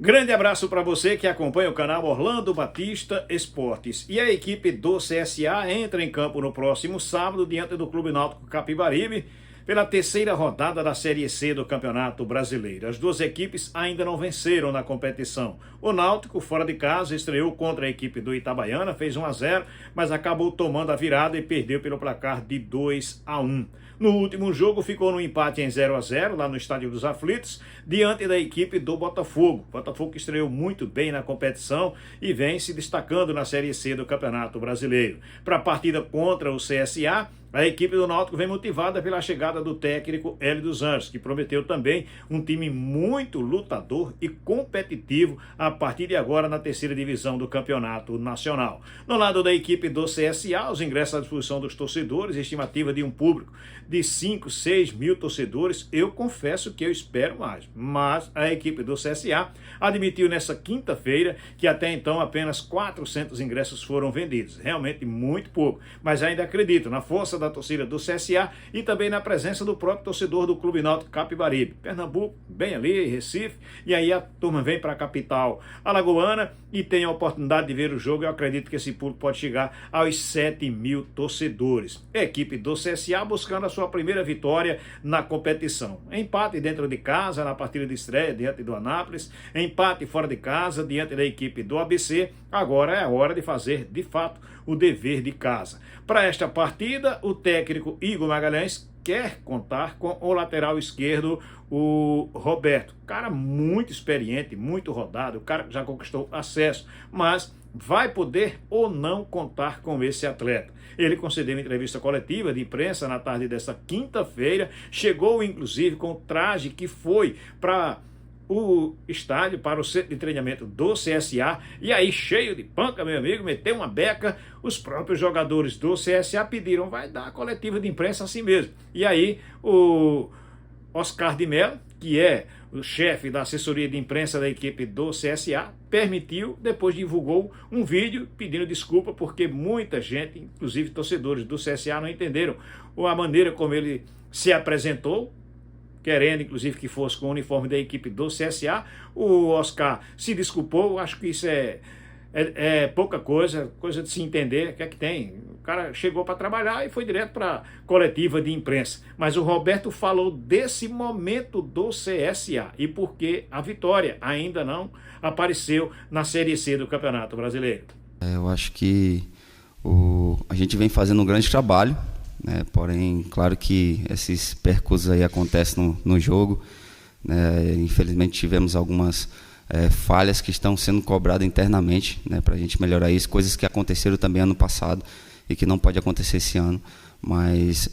Grande abraço para você que acompanha o canal Orlando Batista Esportes. E a equipe do CSA entra em campo no próximo sábado diante do Clube Náutico Capibaribe pela terceira rodada da Série C do Campeonato Brasileiro. As duas equipes ainda não venceram na competição. O Náutico, fora de casa, estreou contra a equipe do Itabaiana, fez 1-0, mas acabou tomando a virada e perdeu pelo placar de 2-1. No último jogo ficou no empate em 0-0 lá no Estádio dos Aflitos, diante da equipe do Botafogo. Botafogo que estreou muito bem na competição e vem se destacando na Série C do Campeonato Brasileiro. Para a partida contra o CSA, a equipe do Náutico vem motivada pela chegada do técnico Hélio dos Anjos, que prometeu também um time muito lutador e competitivo a partir de agora na terceira divisão do Campeonato Nacional. No lado da equipe do CSA, os ingressos à disposição dos torcedores, estimativa de um público de 5, 6 mil torcedores. Eu confesso que eu espero mais, mas a equipe do CSA admitiu nessa quinta-feira que até então apenas 400 ingressos foram vendidos. Realmente muito pouco, mas ainda acredito na força da torcida do CSA e também na presença do próprio torcedor do Clube Náutico Capibaribe. Pernambuco, bem ali, Recife, e aí a turma vem para a capital alagoana e tem a oportunidade de ver o jogo. Eu acredito que esse público pode chegar aos 7 mil torcedores. A equipe do CSA buscando a sua primeira vitória na competição. Empate dentro de casa na partida de estreia diante do Anápolis, empate fora de casa diante da equipe do ABC. Agora é a hora de fazer, de fato, o dever de casa. Para esta partida, o técnico Igor Magalhães quer contar com o lateral esquerdo, o Roberto. Cara muito experiente, muito rodado, o cara já conquistou acesso, mas vai poder ou não contar com esse atleta. Ele concedeu uma entrevista coletiva de imprensa na tarde desta quinta-feira, chegou inclusive com o traje que foi para o estádio, para o centro de treinamento do CSA, e aí cheio de panca, meu amigo, meteu uma beca. Os próprios jogadores do CSA pediram, vai dar a coletiva de imprensa assim mesmo. E aí o Oscar de Mello, que é o chefe da assessoria de imprensa da equipe do CSA, permitiu, depois divulgou um vídeo pedindo desculpa, porque muita gente, inclusive torcedores do CSA, não entenderam a maneira como ele se apresentou, querendo inclusive que fosse com o uniforme da equipe do CSA. O Oscar se desculpou. Acho que isso é pouca coisa de se entender. O que é que tem? O cara chegou para trabalhar e foi direto para a coletiva de imprensa. Mas o Roberto falou desse momento do CSA e porque a vitória ainda não apareceu na Série C do Campeonato Brasileiro. Eu acho que a gente vem fazendo um grande trabalho, né? Porém, claro que esses percursos aí acontecem no jogo, né? Infelizmente tivemos algumas falhas que estão sendo cobradas internamente, né, para a gente melhorar isso, coisas que aconteceram também ano passado e que não pode acontecer esse ano, mas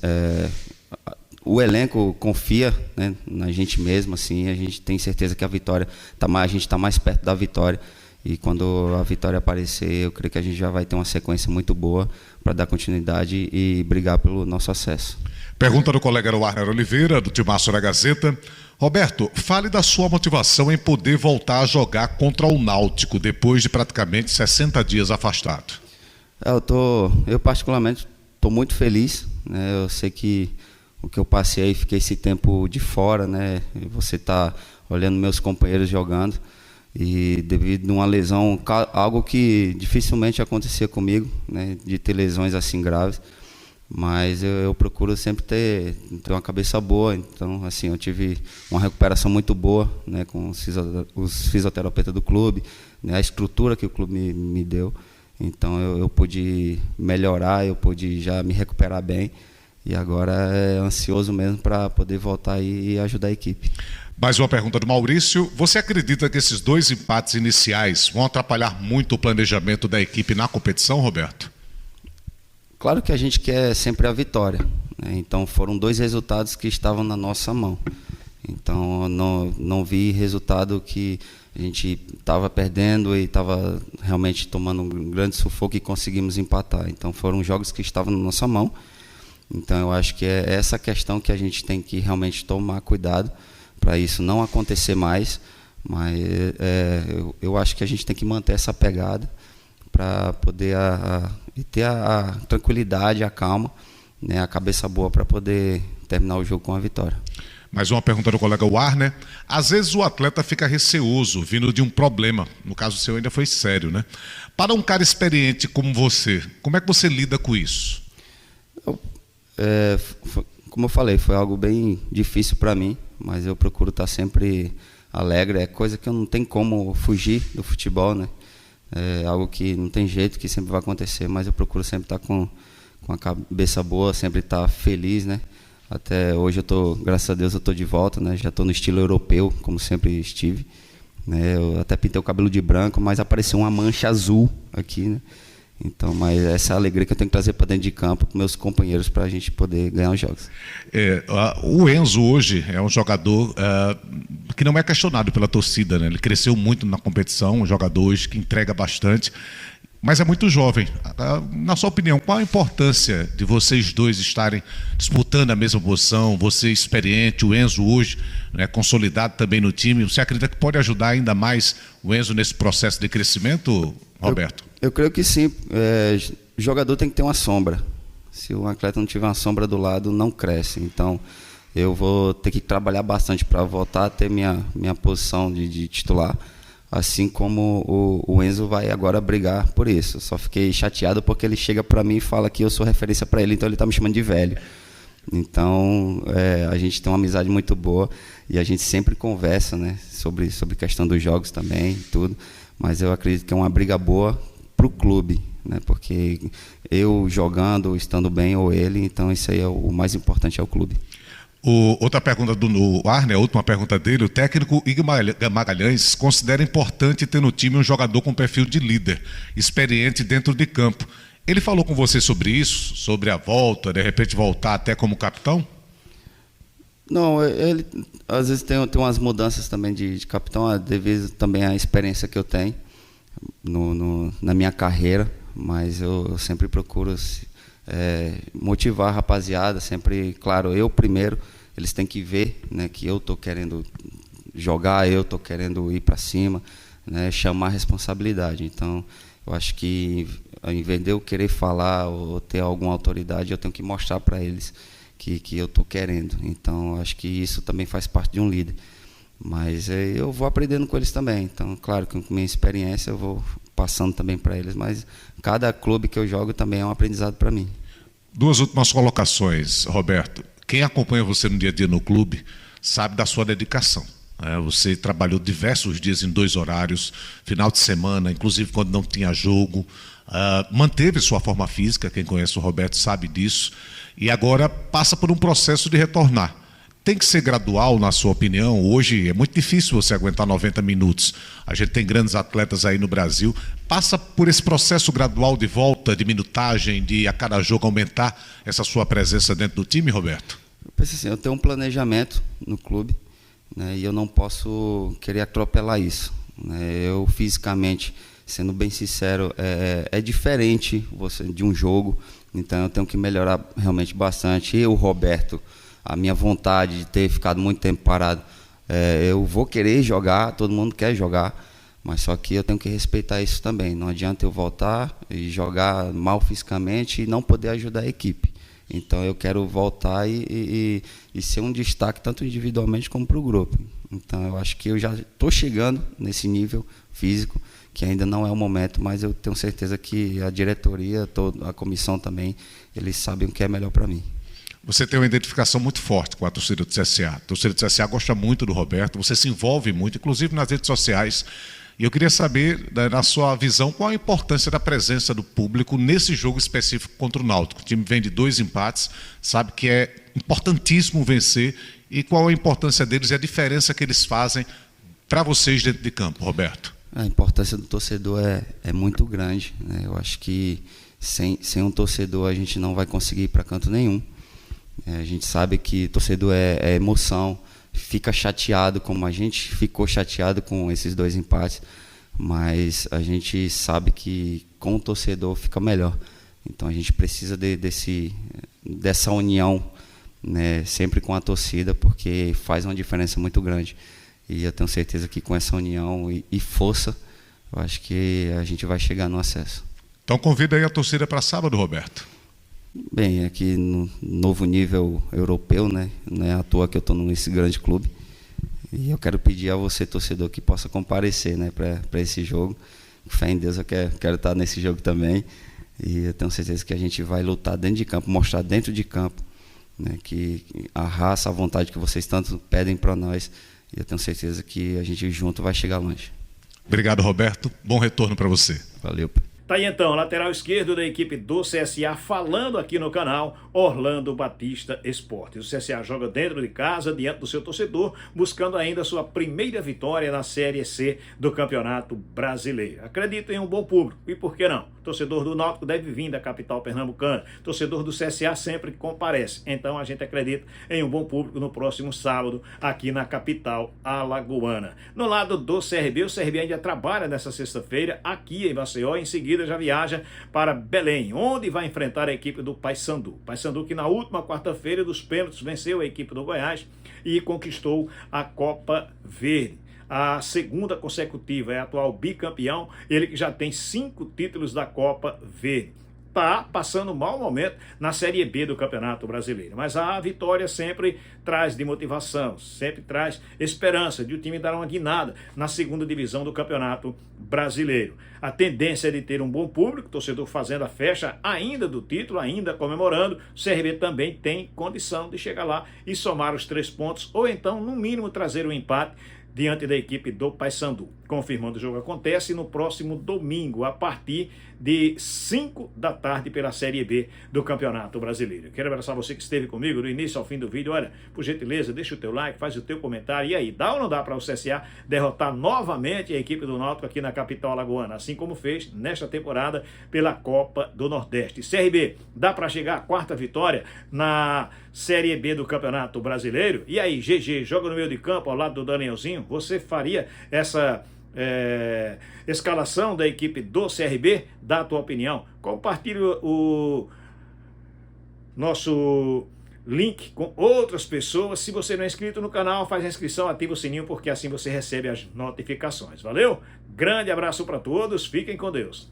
o elenco confia, né, na gente mesmo, assim, a gente tem certeza que a vitória a gente está mais perto da vitória, e quando a vitória aparecer, eu creio que a gente já vai ter uma sequência muito boa para dar continuidade e brigar pelo nosso acesso. Pergunta do colega Warner Oliveira, do Timaço da Gazeta. Roberto, fale da sua motivação em poder voltar a jogar contra o Náutico depois de praticamente 60 dias afastado. Eu particularmente estou muito feliz, né? Eu sei que o que eu passei, fiquei esse tempo de fora, né? Você está olhando meus companheiros jogando e devido a uma lesão, algo que dificilmente acontecia comigo, né? De ter lesões assim graves. Mas eu procuro sempre ter uma cabeça boa. Então, assim, eu tive uma recuperação muito boa, né, com os fisioterapeutas do clube, né, a estrutura que o clube me deu. Então, eu pude melhorar, eu pude já me recuperar bem. E agora é ansioso mesmo para poder voltar e ajudar a equipe. Mais uma pergunta do Maurício. Você acredita que esses 2 empates iniciais vão atrapalhar muito o planejamento da equipe na competição, Roberto? Claro que a gente quer sempre a vitória, né? Então foram 2 resultados que estavam na nossa mão. Então não vi resultado que a gente estava perdendo e estava realmente tomando um grande sufoco e conseguimos empatar. Então foram jogos que estavam na nossa mão. Então eu acho que é essa questão que a gente tem que realmente tomar cuidado para isso não acontecer mais. Mas eu acho que a gente tem que manter essa pegada para poder ter a tranquilidade, a calma, né, a cabeça boa para poder terminar o jogo com a vitória. Mais uma pergunta do colega Warner. Às vezes o atleta fica receoso, vindo de um problema. No caso seu ainda foi sério, né? Para um cara experiente como você, como é que você lida com isso? Como eu falei, foi algo bem difícil para mim, mas eu procuro estar sempre alegre. É coisa que eu não tenho como fugir do futebol, né? É algo que não tem jeito, que sempre vai acontecer, mas eu procuro sempre estar com a cabeça boa, sempre estar feliz, né? Até hoje graças a Deus, eu estou de volta, né? Já estou no estilo europeu, como sempre estive, né? Eu até pintei o cabelo de branco, mas apareceu uma mancha azul aqui, né? Então, mas essa é a alegria que eu tenho que trazer para dentro de campo com meus companheiros para a gente poder ganhar os jogos. O Enzo hoje é um jogador que não é questionado pela torcida, né? Ele cresceu muito na competição, um jogador hoje que entrega bastante, mas é muito jovem. Na sua opinião, qual a importância de vocês dois estarem disputando a mesma posição, você experiente, o Enzo hoje, né, consolidado também no time? Você acredita que pode ajudar ainda mais o Enzo nesse processo de crescimento, Roberto? Eu creio que sim. O jogador tem que ter uma sombra. Se o atleta não tiver uma sombra do lado, não cresce. Então, eu vou ter que trabalhar bastante para voltar a ter minha posição de titular. Assim como o Enzo vai agora brigar por isso. Eu só fiquei chateado porque ele chega para mim e fala que eu sou referência para ele, então ele está me chamando de velho. Então, a gente tem uma amizade muito boa e a gente sempre conversa, né, sobre questão dos jogos também, tudo. Mas eu acredito que é uma briga boa para o clube, né, porque eu jogando, estando bem, ou ele, então isso aí é o mais importante, é o clube. Outra pergunta do Arne, a última pergunta dele, o técnico Igor Magalhães considera importante ter no time um jogador com perfil de líder, experiente dentro de campo. Ele falou com você sobre isso, sobre a volta, de repente voltar até como capitão? Não, ele às vezes tem umas mudanças também de capitão, devido também à experiência que eu tenho na minha carreira, mas eu sempre procuro motivar a rapaziada, sempre, claro, eu primeiro, eles têm que ver, né, que eu estou querendo jogar, eu estou querendo ir para cima, né, chamar a responsabilidade. Então, eu acho que ao invés de eu querer falar ou ter alguma autoridade, eu tenho que mostrar para eles que eu estou querendo. Então, eu acho que isso também faz parte de um líder. Mas eu vou aprendendo com eles também. Então, claro que com minha experiência eu vou passando também para eles, mas cada clube que eu jogo também é um aprendizado para mim. Duas últimas colocações, Roberto. Quem acompanha você no dia a dia no clube sabe da sua dedicação. Você trabalhou diversos dias em 2 horários, final de semana, inclusive quando não tinha jogo, manteve sua forma física, quem conhece o Roberto sabe disso, e agora passa por um processo de retornar. Tem que ser gradual, na sua opinião? Hoje é muito difícil você aguentar 90 minutos. A gente tem grandes atletas aí no Brasil. Passa por esse processo gradual de volta, de minutagem, de a cada jogo aumentar essa sua presença dentro do time, Roberto? Eu penso assim, eu tenho um planejamento no clube, né, e eu não posso querer atropelar isso, né. Eu fisicamente, sendo bem sincero, é diferente de um jogo, então eu tenho que melhorar realmente bastante. E o Roberto, a minha vontade de ter ficado muito tempo parado, eu vou querer jogar, todo mundo quer jogar, mas só que eu tenho que respeitar isso também. Não adianta eu voltar e jogar mal fisicamente e não poder ajudar a equipe. Então eu quero voltar e ser um destaque tanto individualmente como para o grupo. Então eu acho que eu já estou chegando nesse nível físico, que ainda não é o momento, mas eu tenho certeza que a diretoria, toda a comissão também, eles sabem o que é melhor para mim. Você tem uma identificação muito forte com a torcida do CSA. A torcida do CSA gosta muito do Roberto, você se envolve muito, inclusive nas redes sociais. E eu queria saber, na sua visão, qual a importância da presença do público nesse jogo específico contra o Náutico. O time vem de 2 empates, sabe que é importantíssimo vencer, e qual a importância deles e a diferença que eles fazem para vocês dentro de campo, Roberto? A importância do torcedor é muito grande, né? Eu acho que sem um torcedor a gente não vai conseguir ir para canto nenhum. A gente sabe que torcedor é emoção, fica chateado como a gente ficou chateado com esses 2 empates, mas a gente sabe que com o torcedor fica melhor. Então a gente precisa dessa união, né, sempre com a torcida, porque faz uma diferença muito grande. E eu tenho certeza que com essa união e força, eu acho que a gente vai chegar no acesso. Então convida aí a torcida para sábado, Roberto. Bem, aqui no novo nível europeu, né? Não é à toa que eu estou nesse grande clube. E eu quero pedir a você, torcedor, que possa comparecer, né, para esse jogo. Com fé em Deus, eu quero estar nesse jogo também. E eu tenho certeza que a gente vai lutar dentro de campo, mostrar dentro de campo, né, que a raça, a vontade que vocês tanto pedem para nós. E eu tenho certeza que a gente junto vai chegar longe. Obrigado, Roberto. Bom retorno para você. Valeu. Tá aí então, lateral esquerdo da equipe do CSA, falando aqui no canal, Orlando Batista Esportes. O CSA joga dentro de casa, diante do seu torcedor, buscando ainda sua primeira vitória na Série C do Campeonato Brasileiro. Acredito em um bom público, e por que não? O torcedor do Náutico deve vir da capital pernambucana. O torcedor do CSA sempre comparece. Então a gente acredita em um bom público no próximo sábado, aqui na capital alagoana. No lado do CRB, o CRB ainda trabalha nessa sexta-feira, aqui em Maceió, em seguida já viaja para Belém, onde vai enfrentar a equipe do Paysandu. Paysandu que na última quarta-feira dos pênaltis venceu a equipe do Goiás e conquistou a Copa Verde. A segunda consecutiva, é atual bicampeão, ele que já tem 5 títulos da Copa Verde. Está passando um mau momento na Série B do Campeonato Brasileiro. Mas a vitória sempre traz de motivação, sempre traz esperança de o time dar uma guinada na segunda divisão do Campeonato Brasileiro. A tendência é de ter um bom público, torcedor fazendo a festa ainda do título, ainda comemorando. O CRB também tem condição de chegar lá e somar os 3 pontos, ou então, no mínimo, trazer um empate diante da equipe do Paysandu. Confirmando o jogo acontece no próximo domingo, a partir de 5 da tarde pela Série B do Campeonato Brasileiro. Quero abraçar você que esteve comigo do início ao fim do vídeo. Olha, por gentileza, deixa o teu like, faz o teu comentário. E aí, dá ou não dá para o CSA derrotar novamente a equipe do Náutico aqui na capital alagoana, assim como fez nesta temporada pela Copa do Nordeste? CRB, dá para chegar à 4ª vitória na Série B do Campeonato Brasileiro? E aí, GG, joga no meio de campo ao lado do Danielzinho? Você faria essa escalação da equipe do CRB? Dá a tua opinião. Compartilhe o nosso link com outras pessoas. Se você não é inscrito no canal, faz a inscrição, ativa o sininho, porque assim você recebe as notificações. Valeu? Grande abraço para todos, fiquem com Deus.